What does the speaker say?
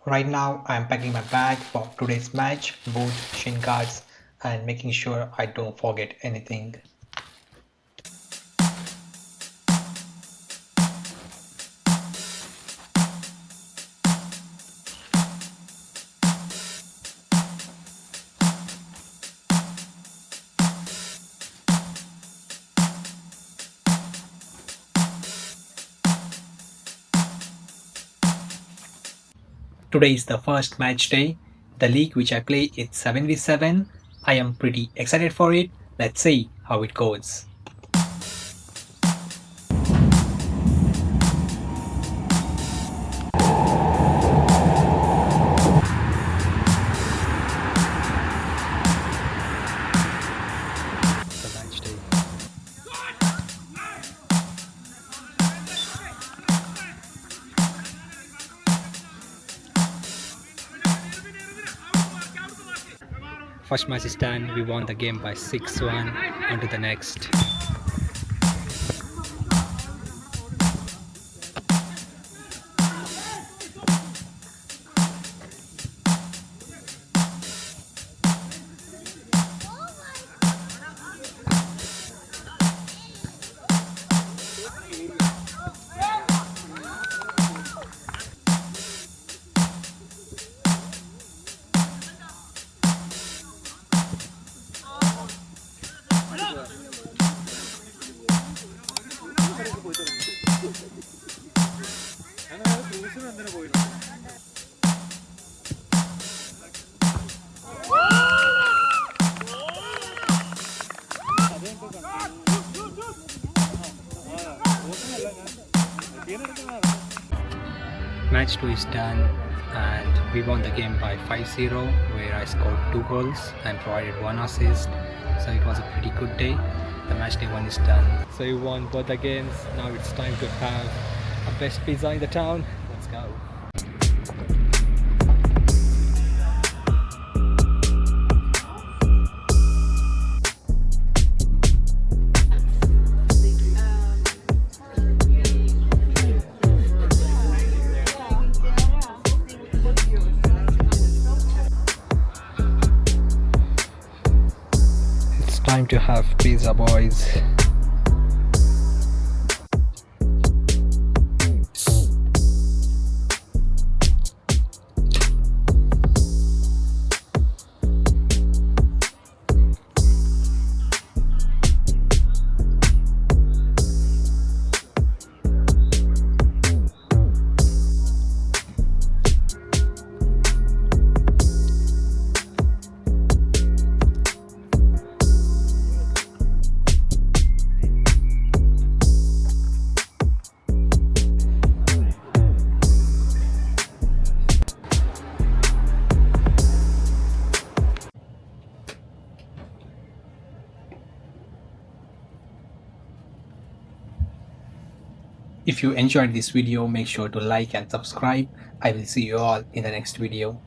Right now, I'm packing my bag for today's match, boot, shin guards, and making sure I don't forget anything. Today is the first match day. The league which I play is 7v7. I am pretty excited for it. Let's see how it goes. The match day. First match is done. We won the game by 6-1. On to the next. Match 2 is done and we won the game by 5-0 where I scored 2 goals and provided 1 assist. So it was a pretty good day. The match day 1 is done. So you won both the games. Now it's time to have a best pizza in the town. Let's go. Time to have pizza, boys. If you enjoyed this video, make sure to like and subscribe. I will see you all in the next video.